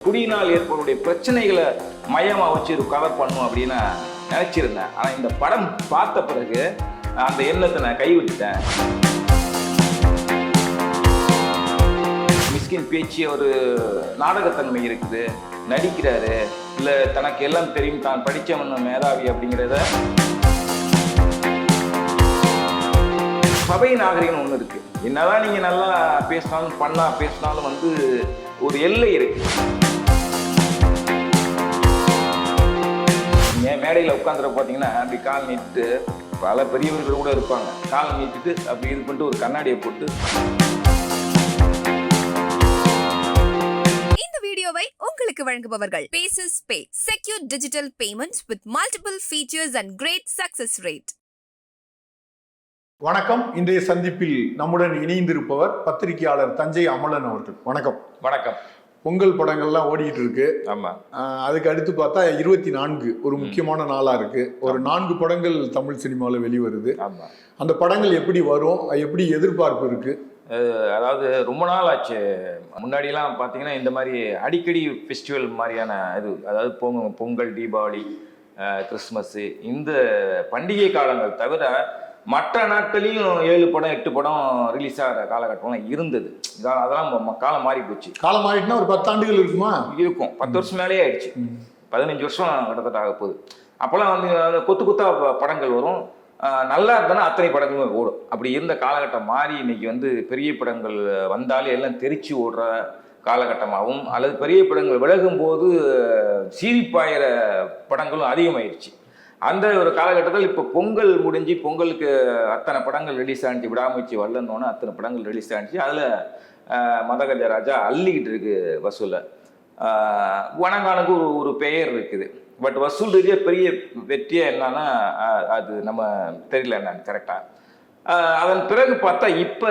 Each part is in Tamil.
குடியினால் ஏற்படக்கூடிய பிரச்சனைகளை மையமாக வச்சு ஒரு கவர் பண்ணும் அப்படின்னு நான் நினச்சிருந்தேன். ஆனால் இந்த படம் பார்த்த பிறகு அந்த எண்ணத்தை நான் கைவிட்டுட்டேன். மிஸ்கின் பேச்சு ஒரு நாடகத்தன்மை இருக்குது, நடிக்கிறாரு, இல்லை தனக்கு எல்லாம் தெரியும், தான் படித்தவன் மேதாவி அப்படிங்கிறத. சபை நாகரிகம் ஒன்று இருக்குது. என்னதான் நீங்கள் நல்லா பேசினாலும் பேசினாலும் வந்து ஒரு எல்லை இருக்கு. மேடையில் உட்காந்துட பார்த்தீங்கன்னா அப்படி கால் நீட்டு, பல பெரியவர்கள் கூட இருப்பாங்க, கால் நீட்டுட்டு அப்படி இது பண்ணிட்டு ஒரு கண்ணாடியை போட்டு. இந்த வீடியோவை உங்களுக்கு வழங்குபவர்கள் Paces Pay, secure digital payments with multiple features and great success rate. வணக்கம். இன்றைய சந்திப்பில் நம்முடன் இணைந்திருப்பவர் பத்திரிகையாளர் தஞ்சை அமலன் அவர்கள். வணக்கம். வணக்கம். பொங்கல் படங்கள்லாம் ஓடிட்டு இருக்கு. ஆமா. அதுக்கு அடுத்து பார்த்தா 24 ஒரு முக்கியமான நாளா இருக்கு. ஒரு 4 படங்கள் தமிழ் சினிமாவில் வெளிவருது. ஆமா. அந்த படங்கள் எப்படி வரும், எப்படி எதிர்பார்ப்பு இருக்கு? அதாவது ரொம்ப நாள் ஆச்சு. முன்னாடிலாம் பார்த்தீங்கன்னா இந்த மாதிரி அடிக்கடி ஃபெஸ்டிவல் மாதிரியான இது, அதாவது பொங்கல், தீபாவளி, கிறிஸ்மஸ்ஸு, இந்த பண்டிகை காலங்கள் தவிர மற்ற நாட்களையும் 7 படம் 8 படம் ரிலீஸ் ஆகிற காலகட்டம்லாம் இருந்தது. அதெல்லாம் காலம் மாறி போச்சு. காலம் மாறிட்டுனா ஒரு 10 ஆண்டுகள் இருக்குமா? இருக்கும். 10 வருஷம் மேலேயே ஆயிடுச்சு. 15 வருஷம் கிட்டத்தட்ட ஆக போகுது. அப்போல்லாம் வந்து கொத்து கொத்தா படங்கள் வரும். நல்லா இருந்தாலும் அத்தனை படங்களும் ஓடும். அப்படி இருந்த காலகட்டம் மாறி இன்னைக்கு வந்து பெரிய படங்கள் வந்தாலே எல்லாம் தெரிச்சு ஓடுற காலகட்டமாகவும், அல்லது பெரிய படங்கள் விலகும் போது சீரிப்பாயிற படங்களும் அதிகமாயிடுச்சு. அந்த ஒரு காலகட்டத்தில் இப்போ பொங்கல் முடிஞ்சு, பொங்கலுக்கு அத்தனை படங்கள் ரிலீஸ் ஆனிச்சு. விடாமுயற்சி வரலன்னொன்னே அத்தனை படங்கள் ரிலீஸ் ஆனிச்சு. அதில் மதகஜ ராஜா அள்ளிக்கிட்டு இருக்கு வசூலை. வணங்கானுக்கு ஒரு பெயர் இருக்குது. பட் வசூல் ரீதியாக பெரிய வெற்றியாக என்னன்னா அது நம்ம தெரியல என்னன்னு கரெக்டாக. அதன் பிறகு பார்த்தா இப்போ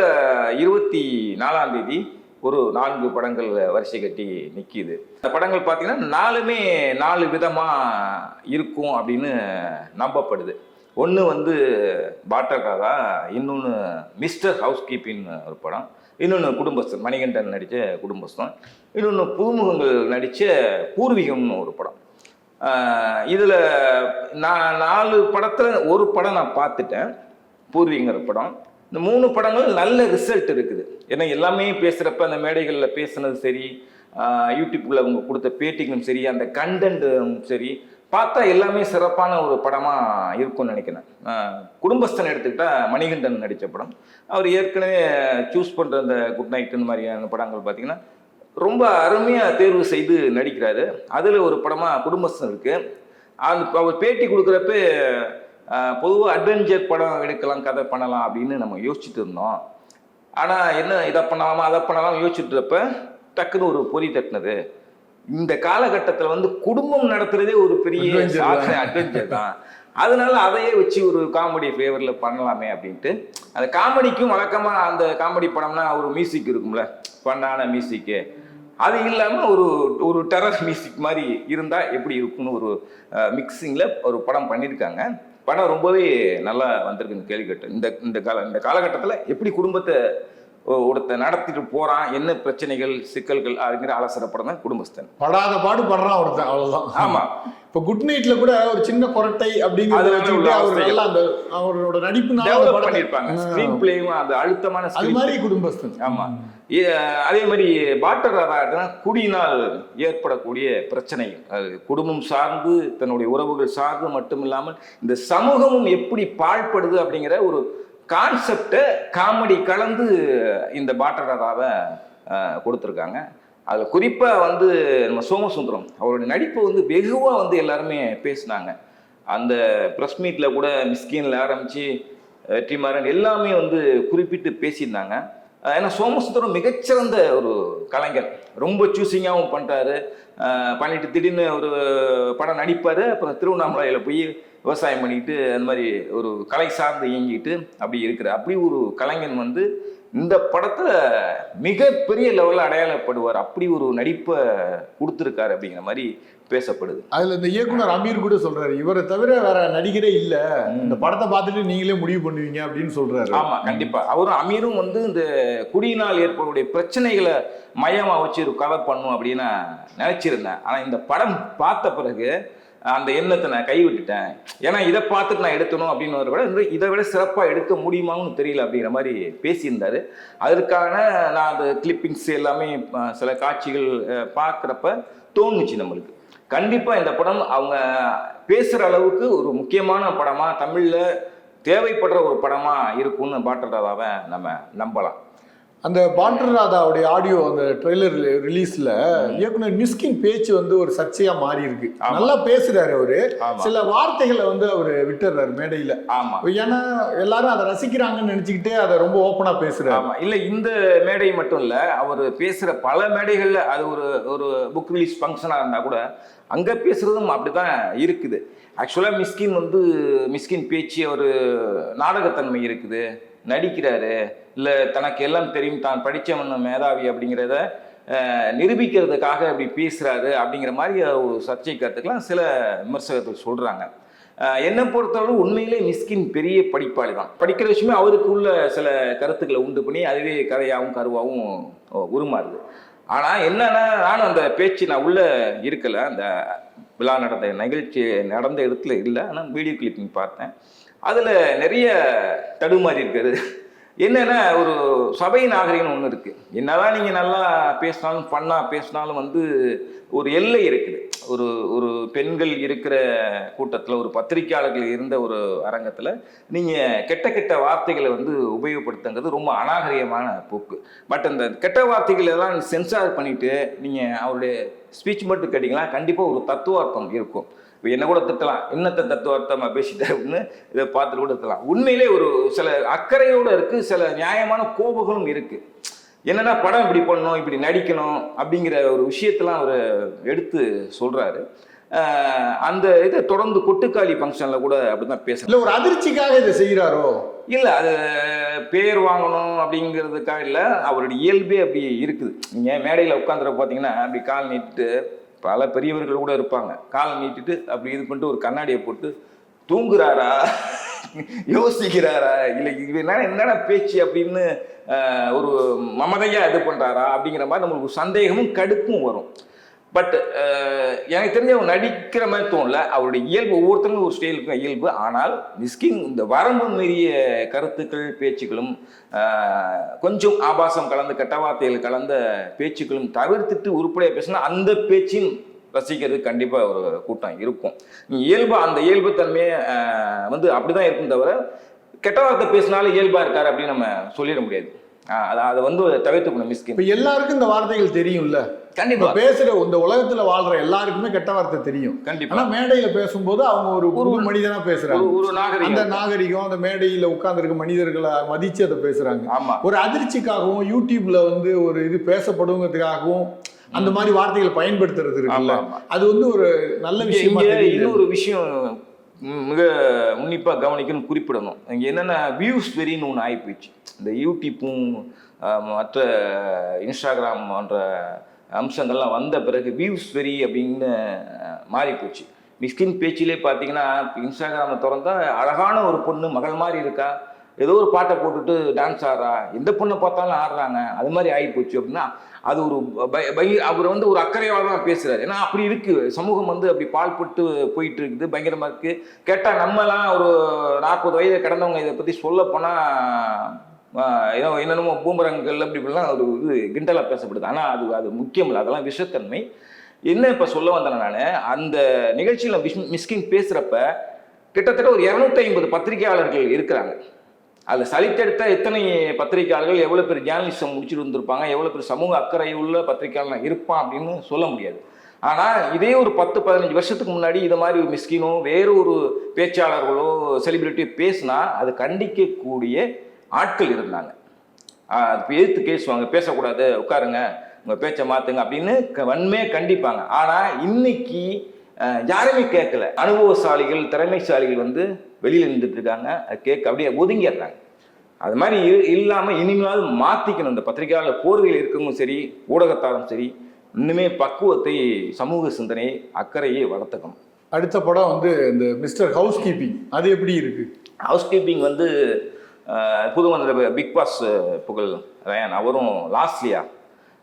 24ஆம் தேதி ஒரு 4 படங்கள் வரிசை கட்டி நிற்கிது. இந்த படங்கள் பார்த்தீங்கன்னா 4மே 4 விதமாக இருக்கும் அப்படின்னு நம்பப்படுது. ஒன்று வந்து பாட்டக்காரா, இன்னொன்று மிஸ்டர் ஹவுஸ் கீப்பிங் ஒரு படம், இன்னொன்று குடும்பஸ்தன், மணிகண்டன் நடித்த குடும்பஸ்தன், இன்னொன்று புதுமுகங்கள் நடித்த பூர்வீகம்னு ஒரு படம். இதில் நான் 4 படத்தில் ஒரு படம் நான் பார்த்துட்டேன், பூர்வீகங்கிற படம். இந்த 3 படங்கள் நல்ல ரிசல்ட் இருக்குது. ஏன்னா எல்லாமே பேசுகிறப்ப அந்த மேடைகளில் பேசுனது சரி, யூடியூப்பில் அவங்க கொடுத்த பேட்டிகளும் சரி, அந்த கண்டென்ட்டும் சரி, பார்த்தா எல்லாமே சிறப்பான ஒரு படமாக இருக்கும்னு நினைக்கிறேன். குடும்பஸ்தன் எடுத்துக்கிட்டால் மணிகண்டன் நடித்த படம். அவர் ஏற்கனவே சூஸ் பண்ணுற அந்த குட் நைட்டுன்னு மாதிரியான படங்கள் பார்த்திங்கன்னா ரொம்ப அருமையாக தேர்வு செய்து நடிக்கிறாரு. அதில் ஒரு படமாக குடும்பஸ்தன் இருக்குது. அவர் பேட்டி கொடுக்குறப்ப பொதுவாக அட்வென்ச்சர் படம் எடுக்கலாம், கதை பண்ணலாம் அப்படின்னு நம்ம யோசிச்சுட்டு இருந்தோம். ஆனால் என்ன இதை பண்ணலாமா அதை பண்ணலாம் யோசிச்சுட்டுறப்ப டக்குன்னு ஒரு பொறி தட்டினது. இந்த காலகட்டத்தில் வந்து குடும்பம் நடத்துறதே ஒரு பெரிய அட்வென்ச்சர் தான். அதனால அதையே வச்சு ஒரு காமெடி ஃப்ளேவரில் பண்ணலாமே அப்படின்ட்டு. அந்த காமெடிக்கும் வழக்கமாக அந்த காமெடி படம்னா ஒரு மியூசிக் இருக்கும்ல, ஃபன்னான மியூசிக்கு, அது இல்லாமல் ஒரு டெரர் மியூசிக் மாதிரி இருந்தால் எப்படி இருக்குன்னு ஒரு மிக்சிங்கில் ஒரு படம் பண்ணியிருக்காங்க. படம் ரொம்பவே நல்லா வந்திருக்குன்னு கேள்விப்பட்டேன். இந்த காலகட்டத்தில் எப்படி குடும்பத்தை ஒருத்த நடத்திட்டு போகிறான், என்ன பிரச்சனைகள் சிக்கல்கள் அப்படிங்கிற அலசர படம் தான் குடும்பஸ்தன். படாத பாடு படுறான் ஒருத்தன், அவ்வளோதான். ஆமாம். இப்போ குட் நைட்ல கூட ஒரு சின்ன கொரட்டை அப்படிங்கிறது அவரோட நடிப்பு டெவலப் பண்ணியிருப்பாங்க. ஸ்க்ரீன் பிளேயும் அது அழுத்தமான அது மாதிரி குடும்பஸ்தன். ஆமாம். அதே மாதிரி பாட்டராதா குடியினால் ஏற்படக்கூடிய பிரச்சனைகள், அது குடும்பம் சார்ந்து தன்னுடைய உறவுகள் சார்ந்து மட்டும் இல்லாமல் இந்த சமூகமும் எப்படி பாழ்படுது அப்படிங்கிற ஒரு கான்செப்டை காமெடி கலந்து இந்த பாட்டராதாவை கொடுத்துருக்காங்க. அதில் குறிப்பாக வந்து நம்ம சோமசுந்தரம் அவருடைய நடிப்பை வந்து வெகுவாக வந்து எல்லாருமே பேசினாங்க. அந்த ப்ரெஸ் மீட்டில் கூட மிஸ்கின்ல ஆரம்பித்து வெற்றிமாறன் எல்லாமே வந்து குறிப்பிட்டு பேசியிருந்தாங்க. ஏன்னா சோமசுந்தரம் மிகச்சிறந்த ஒரு கலைஞர், ரொம்ப சூஸிங்காகவும் பண்ணுறாரு. பண்ணிட்டு திடீர்னு ஒரு படம் நடிப்பார், அப்புறம் திருவண்ணாமலையில் போய் விவசாயம் பண்ணிட்டு அந்த மாதிரி ஒரு கலை சார்ந்து இயங்கிட்டு அப்படி இருக்கிற அப்படி ஒரு கலைஞன் வந்து இந்த படத்துல மிகப்பெரிய லெவலில் அடையாளப்படுவார். அப்படி ஒரு நடிப்பை கொடுத்துருக்காரு அப்படிங்கிற மாதிரி பேசப்படுது. அதுல இந்த இயக்குனர் அமீர் கூட சொல்றாரு, இவரை தவிர வேற நடிகரே இல்ல, இந்த படத்தை பார்த்துட்டு நீங்களே முடிவு பண்ணுவீங்க அப்படின்னு சொல்றாரு. ஆமா, கண்டிப்பா. அவரும் அமீரும் வந்து இந்த குடியினால் ஏற்படக்கூடிய பிரச்சனைகளை மையமா வச்சு ஒரு கதை பண்ணும் அப்படின்னு நான் நினைச்சிருந்தேன். ஆனா இந்த படம் பார்த்த பிறகு அந்த எண்ணத்தை நான் கைவிட்டுட்டேன். ஏன்னா இதை பார்த்துட்டு நான் எடுக்கணும் அப்படின்னு விட இதை விட சிறப்பாக எடுக்க முடியுமான்னு தெரியல அப்படிங்கிற மாதிரி பேசியிருந்தாரு. அதற்கான நான் அந்த கிளிப்பிங்ஸ் எல்லாமே சில காட்சிகள் பார்க்குறப்ப தோணுச்சு நம்மளுக்கு. கண்டிப்பாக இந்த படம் அவங்க பேசுகிற அளவுக்கு ஒரு முக்கியமான படமாக தமிழில் தேவைப்படுற ஒரு படமாக இருக்கும்னு பாட்டர் ராதாவை நம்ம நம்பலாம். அந்த பாண்டர் ராதாவுடைய ஆடியோ அந்த ட்ரெய்லர் ரிலீஸ்ல இயக்குனர் மிஸ்கின் பேச்சு வந்து ஒரு சர்ச்சையா மாறி இருக்கு. நல்லா பேசுறாரு அவரு, சில வார்த்தைகளை வந்து அவரு விட்டுறாரு மேடையில. ஆமா, ஏன்னா எல்லாரும் அதை ரசிக்கிறாங்கன்னு நினைச்சுக்கிட்டே அதை ரொம்ப ஓப்பனா பேசுறாரு. ஆமா, இல்ல இந்த மேடை மட்டும் இல்ல, அவர் பேசுற பல மேடைகள்ல அது ஒரு புக் ரிலீஸ் ஃபங்க்ஷனா இருந்தா கூட அங்க பேசுறதும் அப்படிதான் இருக்குது. ஆக்சுவலா மிஸ்கின் பேச்சு ஒரு நாடகத்தன்மை இருக்குது, நடிக்கிறாரு, இல்லை தனக்கு எல்லாம் தெரியும், தான் படித்தவன் மேதாவி அப்படிங்கிறத நிரூபிக்கிறதுக்காக அப்படி பேசுகிறாரு அப்படிங்கிற மாதிரி ஒரு சர்ச்சை கருத்துக்கெல்லாம் சில விமர்சகர்கள் சொல்கிறாங்க. என்னை பொறுத்தளவு உண்மையிலே மிஸ்கின் பெரிய படிப்பாளி தான். படிக்கிற விஷயமே அவருக்கு உள்ள சில கருத்துக்களை உண்டு பண்ணி அதுவே கதையாகவும் கருவாகவும் உருமாறுது. ஆனால் என்னன்னா, நானும் அந்த பேச்சு நான் உள்ளே இருக்கலை, அந்த விழா நிகழ்ச்சி நடந்த இடத்துல இல்லை, ஆனால் வீடியோ கிளிப்பிங் பார்த்தேன். அதில் நிறைய தடுமாறி இருக்காரு. என்னன்னா, ஒரு சபை நாகரிகம்னு ஒன்று இருக்குது. என்னதான் நீங்கள் நல்லா பேசினாலும் ஃபன்னாக பேசினாலும் வந்து ஒரு எல்லை இருக்குது. ஒரு பெண்கள் இருக்கிற கூட்டத்தில், ஒரு பத்திரிகையாளர்கள் இருந்த ஒரு அரங்கத்தில் நீங்கள் கெட்ட வார்த்தைகளை வந்து உபயோகப்படுத்துங்கிறது ரொம்ப அநாகரிகமான போக்கு. பட் அந்த கெட்ட வார்த்தைகள் எல்லாம் சென்சார் பண்ணிவிட்டு நீங்கள் அவருடைய ஸ்பீச் மட்டும் கேட்டிங்கன்னா கண்டிப்பாக ஒரு தத்துவார்த்தம் இருக்கும். இப்போ என்ன கூட திட்டலாம், என்னத்தை தத்துவார்த்தமாக பேசிட்டேன் அப்படின்னு இதை பார்த்துட்டு கூட திட்டலாம். உண்மையிலே ஒரு சில அக்கறையோடு இருக்குது, சில நியாயமான கோபங்களும் இருக்குது. என்னென்னா, படம் இப்படி பண்ணணும், இப்படி நடிக்கணும் அப்படிங்கிற ஒரு விஷயத்தெல்லாம் அவர் எடுத்து சொல்கிறாரு. அந்த இதை தொடர்ந்து கொட்டுக்காளி ஃபங்க்ஷனில் கூட அப்படி தான் பேசல. இல்லை, ஒரு அதிர்ச்சிக்காக இதை செய்கிறாரோ? இல்லை, அது பேர் வாங்கணும் அப்படிங்கிறதுக்காக இல்லை, அவருடைய இயல்பே அப்படி இருக்குது. நீங்கள் மேடையில் உட்காந்துற பார்த்தீங்கன்னா அப்படி கால் நீட்டு, பல பெரியவர்கள் கூட இருப்பாங்க, கால் நீட்டிட்டு அப்படி இது பண்ணிட்டு ஒரு கண்ணாடியை போட்டு தூங்குறாரா, யோசிக்கிறாரா, இல்லை இது என்னென்ன பேச்சு அப்படின்னு ஒரு மமதையா இது பண்ணுறாரா அப்படிங்கிற மாதிரி நம்மளுக்கு சந்தேகமும் கடுப்பும் வரும். பட் எனக்கு தெரிஞ்ச அவர் நடிக்கிற மாதிரி தோணல. அவருடைய இயல்பு, ஒவ்வொருத்தரும் ஒரு ஸ்டைலுக்கு இயல்பு. ஆனால் மிஸ்கின் இந்த வரம்பு மீறிய கருத்துக்கள் பேச்சுக்களும் கொஞ்சம் ஆபாசம் கலந்த கெட்ட வார்த்தைகள் கலந்த பேச்சுக்களும் தவிர்த்துட்டு உருப்படியாக பேசினா அந்த பேச்சின் ரசிக்கிறது கண்டிப்பாக ஒரு கூட்டம் இருக்கும். அந்த இயல்பு தன்மையை வந்து அப்படிதான் இருக்கும் தவிர கெட்ட வார்த்தை பேசினாலும் இயல்பா இருக்காரு அப்படின்னு நம்ம சொல்லிட முடியாது. அதை வந்து தவிர்த்துக்கணும் மிஸ்கின். இப்போ எல்லாருக்கும் இந்த வார்த்தைகள் தெரியும்ல, கண்டிப்பா பேசுற இந்த உலகத்துல வாழ்ற எல்லாருக்குமே கெட்ட வார்த்தை தெரியும் கண்டிப்பா. ஆனா மேடையில பேசும்போது அவங்க ஒரு மனிதனா பேசுறாங்க, ஒரு நாகரிகம், அந்த நாகரிகம் அந்த மேடையில உட்கார்ந்து இருக்க மனிதர்களை மதிச்சு அதை பேசுறாங்க. ஆமா, ஒரு அதிர்ச்சிக்காகவும் யூடியூப்ல வந்து ஒரு இது பேசப்படுங்கிறதுக்காகவும் அந்த மாதிரி வார்த்தைகளை பயன்படுத்துறது இருக்குல்ல, அது வந்து ஒரு நல்ல விஷயமா தெரியல. இன்னொரு விஷயம் மிக உன்னிப்பாக கவனிக்கணும், குறிப்பிடணும். இங்கே என்னென்னா வியூஸ் வெறின்னு ஒன்று ஆகிப்போச்சு. இந்த யூடியூப்பும் மற்ற இன்ஸ்டாகிராம் போன்ற அம்சங்கள்லாம் வந்த பிறகு வியூஸ் வெறி அப்படின்னு மாறிப்போச்சு. மிஸ்கின் பேச்சிலே பார்த்தீங்கன்னா, இன்ஸ்டாகிராமை திறந்தா அழகான ஒரு பொண்ணு மகள் மாதிரி இருக்கா, ஏதோ ஒரு பாட்டை போட்டுட்டு டான்ஸ் ஆடுறா, எந்த பொண்ணை பார்த்தாலும் ஆடுறாங்க, அது மாதிரி ஆகிப்போச்சு. அப்படின்னா அது ஒரு அவர் வந்து ஒரு அக்கறையாக தான் பேசுகிறார். ஏன்னா அப்படி இருக்குது சமூகம், வந்து அப்படி பால்பட்டு போயிட்டு இருக்குது, பயங்கரமாக இருக்குது. கேட்டால் நம்மலாம் ஒரு 40 வயது கடந்தவங்க இதை பற்றி சொல்ல போனால் என்னென்னமோ பூமரங்கள் அப்படி இப்படிலாம் ஒரு இது கிண்டலாக பேசப்படுது. ஆனால் அது முக்கியம் இல்லை, அதெல்லாம் விஷத்தன்மை. என்ன இப்போ சொல்ல வந்தேன் நான், அந்த நிகழ்ச்சியில் மிஸ்கின் பேசுகிறப்ப கிட்டத்தட்ட ஒரு 250 பத்திரிகையாளர்கள் இருக்கிறாங்க. அதில் சலித்தெடுத்த எத்தனை பத்திரிகையாளர்கள், எவ்வளோ பேர் ஜேர்னலிசம் முடிச்சுட்டு வந்திருப்பாங்க, எவ்வளோ பேர் சமூக அக்கறை உள்ள பத்திரிகையாளர் இருப்பான் அப்படின்னு சொல்ல முடியாது. ஆனால் இதே ஒரு 10-15 வருஷத்துக்கு முன்னாடி இதை மாதிரி மிஸ்கினோ வேறு ஒரு பேச்சாளர்களோ செலிபிரிட்டி பேசினா அது கண்டிக்கக்கூடிய ஆட்கள் இருந்தாங்க. அது எதிர்த்து பேசுவாங்க, பேசக்கூடாது, உட்காருங்க, உங்கள் பேச்சை மாற்றுங்க அப்படின்னு வன்மையாக கண்டிப்பாங்க. ஆனால் இன்னைக்கு யாருமே கேட்கல. அனுபவசாலிகள் திறமைசாலிகள் வந்து வெளியில் இருந்துட்டு இருக்காங்க, கேட்க அப்படியே ஒதுங்கிடுறாங்க. அது மாதிரி இல்லாமல் இனிமேல் மாற்றிக்கணும். இந்த பத்திரிகையாளர் போர்வையில் இருக்கவும் சரி, ஊடகத்தாரும் சரி, இன்னுமே பக்குவத்தை, சமூக சிந்தனை, அக்கறையை வளர்த்துக்கணும். அடுத்த படம் வந்து இந்த மிஸ்டர் ஹவுஸ் கீப்பிங், அது எப்படி இருக்கு? ஹவுஸ் கீப்பிங் வந்து புது வந்த பிக் பாஸ் புகழ் ரயான் அவரும் லாஸ்ட்லியா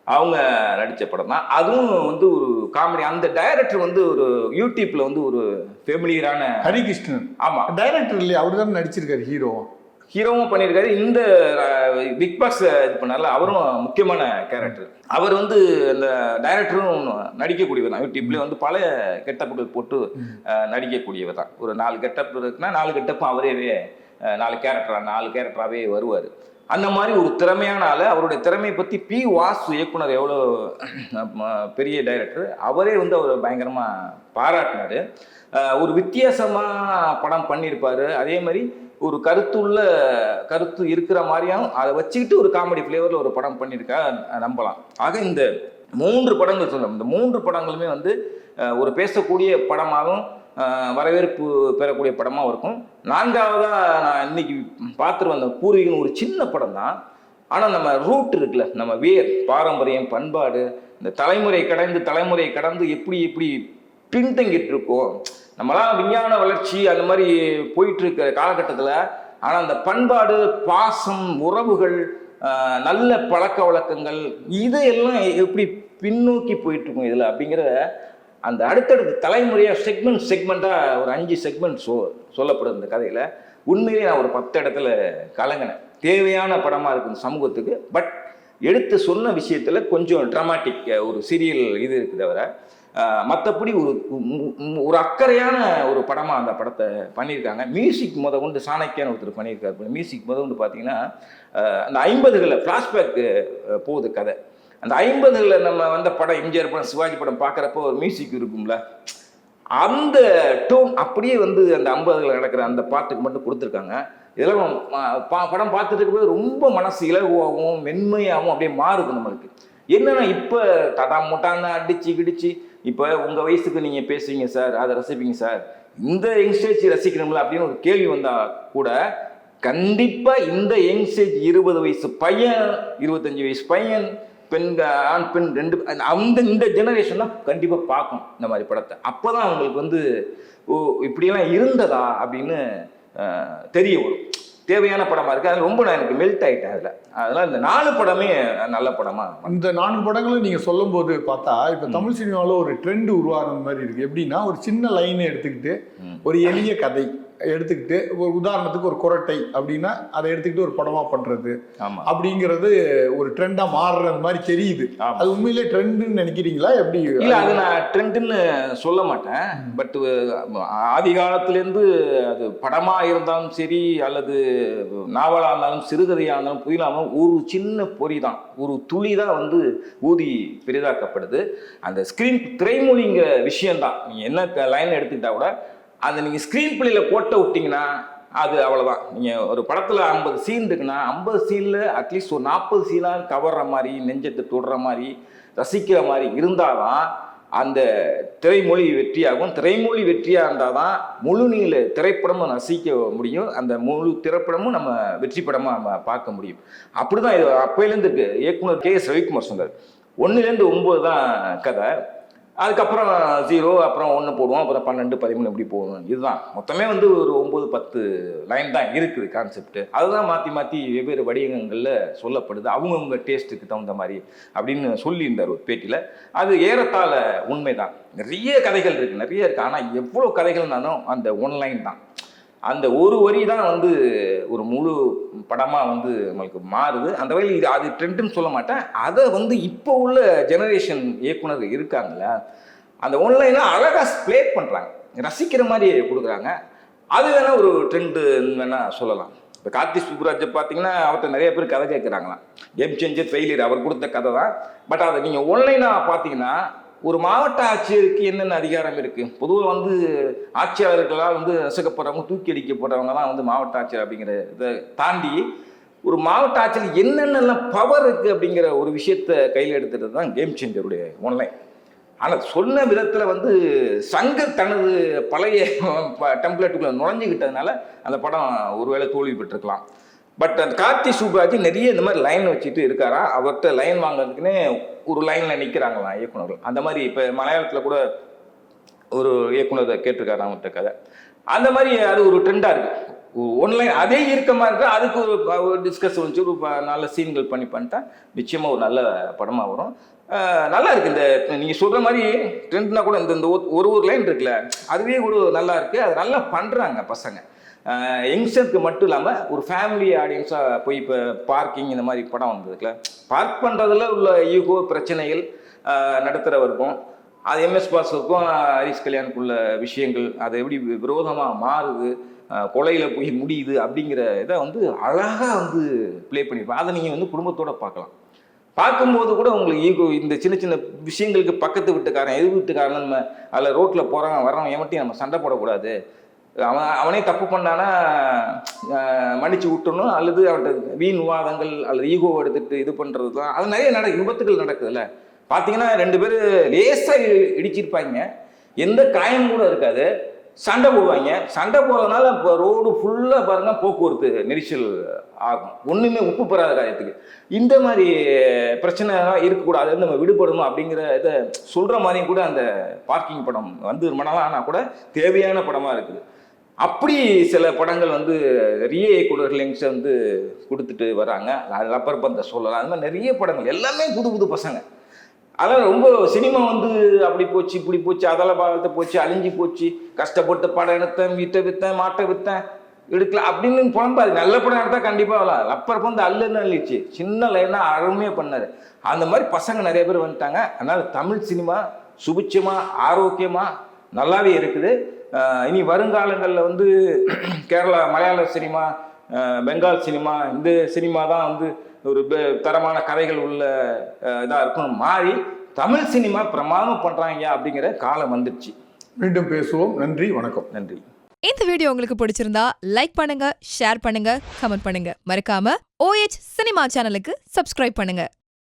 அவங்க நடித்த படம் தான். அதுவும் வந்து ஒரு காமெடி. அந்த டைரக்டர் வந்து ஒரு யூடியூப்ல வந்து ஒரு ஃபெமிலியரான ஹரிகிருஷ்ணன். ஆமாம், டைரக்டர் இல்லையா, அவர் தான் நடிச்சிருக்காரு, ஹீரோவும் பண்ணியிருக்காரு. இந்த பிக் பாஸ் இது பண்ணால அவரும் முக்கியமான கேரக்டர். அவர் வந்து அந்த டைரக்டரும் நடிக்கக்கூடியவர் தான். யூடியூப்ல வந்து பல கெட்டப்புகள் போட்டு நடிக்கக்கூடியவர் தான். ஒரு 4 கெட்டப் இருக்குன்னா 4 கெட்டப்பும் அவரே 4 கேரக்டராகவே வருவார். அந்த மாதிரி ஒரு திறமையான ஆள். அவருடைய திறமையை பற்றி பி. வாசு இயக்குனர் எவ்வளோ பெரிய டைரக்டர், அவரே வந்து அவர் பயங்கரமாக பாராட்டினார். ஒரு வித்தியாசமாக படம் பண்ணியிருப்பார். அதே மாதிரி ஒரு கருத்து இருக்கிற மாதிரியும் அதை வச்சுக்கிட்டு ஒரு காமெடி ஃப்ளேவரில் ஒரு படம் பண்ணியிருக்கா நம்பலாம். ஆக இந்த 3 படங்கள் சொல்லலாம். இந்த 3 படங்களுமே வந்து ஒரு பேசக்கூடிய படமாகவும் வரவேற்பு பெறக்கூடிய படமாகவும் இருக்கும். 4வதாக நான் இன்னைக்கு பார்த்துட்டு வந்த பூர்வீகன் ஒரு சின்ன படம் தான். ஆனால் நம்ம ரூட் இருக்குல்ல, நம்ம பாரம்பரியம், பண்பாடு, இந்த தலைமுறை கடந்து எப்படி பின்தங்கிட்டு இருக்கோம். நம்மளாம் விஞ்ஞான வளர்ச்சி அந்த மாதிரி போயிட்டு இருக்கிற காலகட்டத்தில், ஆனால் அந்த பண்பாடு, பாசம், உறவுகள், நல்ல பழக்க வழக்கங்கள், இதையெல்லாம் எப்படி பின்னோக்கி போயிட்டு இருக்கோம் இதில் அப்படிங்கிற அந்த அடுத்தடுத்த தலைமுறையாக செக்மெண்ட்டாக ஒரு 5 செக்மெண்ட் சொல்லப்படுது இந்த கதையில். உண்மையிலே நான் ஒரு 10 இடத்துல கலங்கினேன். தேவையான படமாக இருக்குது சமூகத்துக்கு. பட் எடுத்து சொன்ன விஷயத்தில் கொஞ்சம் ட்ராமாட்டிக் ஒரு சீரியல் இது இருக்குது. தவிர மற்றபடி ஒரு அக்கறையான ஒரு படமாக அந்த படத்தை பண்ணியிருக்காங்க. மியூசிக் கொண்டு சாணக்கியான ஒருத்தர் பண்ணியிருக்காரு. மியூசிக் கொண்டு பார்த்தீங்கன்னா அந்த 50களில் ஃப்ளாஷ்பேக் போகுது கதை. அந்த 50களில் நம்ம வந்த படம், எம்ஜிஆர் படம், சிவாஜி படம் பார்க்குறப்போ ஒரு மியூசிக் இருக்கும்ல, அந்த டோன் அப்படியே வந்து அந்த 50களில் நடக்கிற அந்த பாட்டுக்கு மட்டும் கொடுத்துருக்காங்க. இதெல்லாம் படம் பார்த்துட்டு இருக்கும்போது ரொம்ப மனசு இலகுவாகவும் மென்மையாகவும் அப்படியே மாறுது நம்மளுக்கு. என்னன்னா இப்போ டாடா மோட்டான்னு அடிச்சு கிடிச்சு, இப்போ உங்கள் வயசுக்கு நீங்கள் பேசுவீங்க சார், அதை ரசிப்பீங்க சார், இந்த யங்ஸ்டேஜ் ரசிக்கணும்ல அப்படின்னு ஒரு கேள்வி வந்தால் கூட கண்டிப்பாக இந்த யங்ஸ்டேஜ் 20 வயசு பையன், 25 வயசு பையன், ஆண் பெண் 2 இந்த ஜெனரேஷன் தான் கண்டிப்பாக பார்க்கும் இந்த மாதிரி படத்தை. அப்போ தான் அவங்களுக்கு வந்து ஓ இப்படியெல்லாம் இருந்ததா அப்படின்னு தெரிய வரும். தேவையான படமாக இருக்குது. அது ரொம்ப நான் எனக்கு மெல்ட் ஆகிட்டேன் அதில். அதனால் இந்த 4 படமே நல்ல படமாக. இந்த 4 படங்களும் நீங்கள் சொல்லும் போது பார்த்தா இப்போ தமிழ் சினிமாவில் ஒரு ட்ரெண்ட் உருவாகிற மாதிரி இருக்குது. எப்படின்னா, ஒரு சின்ன லைனை எடுத்துக்கிட்டு ஒரு எளிய கதை எடுத்துக்கிட்டு, ஒரு உதாரணத்துக்கு ஒரு குரட்டை அப்படின்னா அதை எடுத்துக்கிட்டு ஒரு படமா பண்றது அப்படிங்கிறது ஒரு ட்ரெண்டா மாறுறது மாதிரி தெரியுது. அது உண்மையிலே ட்ரெண்டுன்னு நினைக்கிறீங்களா? எப்படி? இல்ல, அது நான் ட்ரெண்டுன்னு சொல்ல மாட்டேன். பட் ஆதி காலத்திலேருந்து அது படமா இருந்தாலும் சரி, அல்லது நாவலா இருந்தாலும், சிறுகதையா இருந்தாலும், புதினாலும் ஒரு சின்ன பொறி தான், ஒரு துளி தான் வந்து ஊதி பெரிதாக்கப்படுது. அந்த ஸ்கிரீன் திரைமொழிங்கிற விஷயம்தான். நீங்க என்ன லைன் எடுத்துக்கிட்டா கூட அந்த நீங்கள் ஸ்க்ரீன் பிளேயில் போட்ட விட்டிங்கன்னா அது அவ்வளோதான். நீங்கள் ஒரு படத்தில் 50 சீன் இருக்குன்னா 50 சீனில் அட்லீஸ்ட் ஒரு 40 சீனாக கவர்ற மாதிரி, நெஞ்சத்தை தொடுற மாதிரி, ரசிக்கிற மாதிரி இருந்தால் தான் அந்த திரைமொழி வெற்றியாகும். திரைமொழி வெற்றியாக இருந்தால் தான் முழு நீள திரைப்படமும் ரசிக்க முடியும். அந்த முழு திரைப்படமும் நம்ம வெற்றி படமாக நம்ம பார்க்க முடியும். அப்படி தான் இது அப்போலேருந்து இருக்குது. இயக்குனர் K.S. ரவிக்குமார் சொன்னார், 1லேருந்து 9 தான் கதை, அதுக்கப்புறம் 0, அப்புறம் 1 போடுவோம், அப்புறம் 12, 13 இப்படி போகணும். இதுதான் மொத்தமே வந்து ஒரு 9, 10 லைன் தான் இருக்குது கான்செப்ட். அதுதான் மாற்றி வெவ்வேறு வடிவங்களில் சொல்லப்படுது, அவங்கவுங்க டேஸ்ட்டுக்கு தகுந்த மாதிரி அப்படின்னு சொல்லியிருந்தார் ஒரு பேட்டியில். அது ஏறத்தாழ உண்மைதான். நிறைய கதைகள் இருக்குது, நிறைய இருக்குது. ஆனால் எவ்வளோ கதைகள்னாலும் அந்த 1 லைன் தான், அந்த ஒரு வரி தான் வந்து ஒரு முழு படமாக வந்து நம்மளுக்கு மாறுது. அந்த வகையில் இது அது ட்ரெண்டுன்னு சொல்ல மாட்டேன். அதை வந்து இப்போ உள்ள ஜெனரேஷன் இயக்குனர் இருக்காங்களா, அந்த ஒன்லைனாக அழகாக ப்ளே பண்ணுறாங்க, ரசிக்கிற மாதிரி கொடுக்குறாங்க. அது வேணால் ஒரு ட்ரெண்டுன்னு வேணால் சொல்லலாம். இப்போ கார்த்தி சுப்புராஜை பார்த்தீங்கன்னா அவர்கிட்ட நிறைய பேர் கதை கேட்குறாங்களாம். கேம் சேஞ்சர் ஃபெயிலியர் அவர் கொடுத்த கதை தான். பட் அதை நீங்கள் ஒன்லைனாக பார்த்தீங்கன்னா ஒரு மாவட்ட ஆட்சியருக்கு என்னென்ன அதிகாரம் இருக்குது? பொதுவாக வந்து ஆட்சியாளர்களால் வந்து நசுக்கப்படுறவங்க, தூக்கி அடிக்கப்படுறவங்க தான் வந்து மாவட்ட ஆட்சியர் அப்படிங்கிற இதை தாண்டி ஒரு மாவட்ட ஆட்சியர் என்னென்னலாம் பவர் இருக்குது அப்படிங்கிற ஒரு விஷயத்தை கையில் எடுத்துகிறது தான் கேம் சேஞ்சருடைய ஒன்லைன். ஆனால் சொன்ன விதத்தில் வந்து சங்கர் தனது பழைய டெம்ப்ளேட்டுக்குள்ள நுழைஞ்சிக்கிட்டதுனால அந்த படம் ஒருவேளை தோல்வி பெற்றிருக்கலாம். பட் அந்த கார்த்தி சுப்ராஜ் நிறைய இந்த மாதிரி லைன் வச்சுட்டு இருக்காரா, அவர்கிட்ட லைன் வாங்குறதுக்குன்னே ஒரு லைனில் நிற்கிறாங்களாம் இயக்குனர்கள். அந்த மாதிரி இப்போ மலையாளத்தில் கூட ஒரு இயக்குனர் கேட்டிருக்காரு அவங்ககிட்ட கதை. அந்த மாதிரி அது ஒரு ட்ரெண்டாக இருக்குது. ஒன்லைன் அதே இறுக்கமாக இருக்குது, அதுக்கு ஒரு டிஸ்கஸ் வந்துச்சு, ஒரு நல்ல சீன்கள் பண்ணிட்டா நிச்சயமாக ஒரு நல்ல படமாக வரும். நல்லா இருக்குது. இந்த நீங்கள் சொல்கிற மாதிரி ட்ரெண்ட்னா கூட இந்த ஒரு லைன் இருக்குல்ல, அதுவே கூட நல்லா இருக்குது. அது நல்லா பண்ணுறாங்க பசங்க. யங்ஸ்டருக்கு மட்டும் இல்லாமல் ஒரு ஃபேமிலி ஆடியன்ஸாக போய் இப்போ பார்க்கிங் இந்த மாதிரி படம் வந்ததுக்குல பார்க் பண்ணுறதுல உள்ள ஈகோ பிரச்சனைகள் நடுத்தரவருக்கும், அது எம்எஸ் பாஸுக்கும் ஹரிஷ் கல்யாணுக்குள்ள விஷயங்கள், அது எப்படி விரோதமாக மாறுது, கொலையில் போய் முடியுது அப்படிங்கிற இதை வந்து அழகாக வந்து ப்ளே பண்ணியிருப்பேன். அதை நீங்கள் வந்து குடும்பத்தோடு பார்க்கலாம். பார்க்கும்போது கூட உங்களுக்கு ஈகோ, இந்த சின்ன சின்ன விஷயங்களுக்கு பக்கத்து வீட்டுக்காரன் எதிர் வீட்டுக்காரன் நம்ம அதில் ரோட்டில் போகிறவன் வர்றவன் ஏமாட்டி நம்ம சண்டை போடக்கூடாது. அவனே தப்பு பண்ணானா மன்னிச்சு விட்டணும், அல்லது அவன்கிட்ட வீண் விவாதங்கள் அல்லது ஈகோவை எடுத்துட்டு இது பண்ணுறது தான். அது நிறைய விபத்துகள் நடக்குதுல்ல. பார்த்தீங்கன்னா 2 பேர் லேசாக இடிச்சிருப்பாங்க, எந்த காயம் கூட இருக்காது, சண்டை போடுவாங்க. சண்டை போடுறதுனால இப்போ ரோடு ஃபுல்லாக பாருங்க போக்குவரத்து நெரிசல் ஆகும், ஒன்றுமே உப்பு பெறாத காரியத்துக்கு. இந்த மாதிரி பிரச்சனை இருக்கக்கூடாது, நம்ம விடுபடணும் அப்படிங்கிற இதை சொல்கிற மாதிரியும் கூட அந்த பார்க்கிங் படம் வந்து ரொம்ப நாளாக ஆனால் கூட தேவையான படமாக இருக்குது. அப்படி சில படங்கள் வந்து நிறைய இயக்குனர்கள் யங்ஸ்டர் வந்து கொடுத்துட்டு வராங்க. அது ரப்பர் பந்தை சொல்லலாம். அது மாதிரி நிறைய படங்கள் எல்லாமே புது பசங்க. அதனால் ரொம்ப சினிமா வந்து அப்படி போச்சு இப்படி போச்சு, அதெல்லாம் பாகத்தை போச்சு, அழிஞ்சு போச்சு, கஷ்டப்பட்டு படம் எடுத்தேன், வீட்டை விற்றேன், மாட்டை விற்றேன், எடுக்கல அப்படின்னு புலம்பாது. நல்ல படம் எடுத்தா கண்டிப்பாக வரலாம். ரப்பர் பந்து அல்லன்னு அழிச்சு சின்ன லைனாக அருமையாக பண்ணார். அந்த மாதிரி பசங்க நிறைய பேர் வந்துட்டாங்க. அதனால் தமிழ் சினிமா சுபிட்சமாக ஆரோக்கியமாக நல்லாவே இருக்குது. இனி வருங்காலங்களில் வந்து கேரளா மலையாள சினிமா, பெங்கால் சினிமா, இந்த சினிமா தான் வந்து ஒரு தரமான கதைகள் உள்ள இதாக இருக்கணும் மாறி தமிழ் சினிமா பிரமாதம் பண்ணுறாங்க அப்படிங்கிற காலம் வந்துடுச்சு. மீண்டும் பேசுவோம். நன்றி, வணக்கம். நன்றி. இந்த வீடியோ உங்களுக்கு பிடிச்சிருந்தா லைக் பண்ணுங்க, ஷேர் பண்ணுங்க, கமெண்ட் பண்ணுங்க. மறக்காம OH சினிமா சேனலுக்கு சப்ஸ்கிரைப் பண்ணுங்க.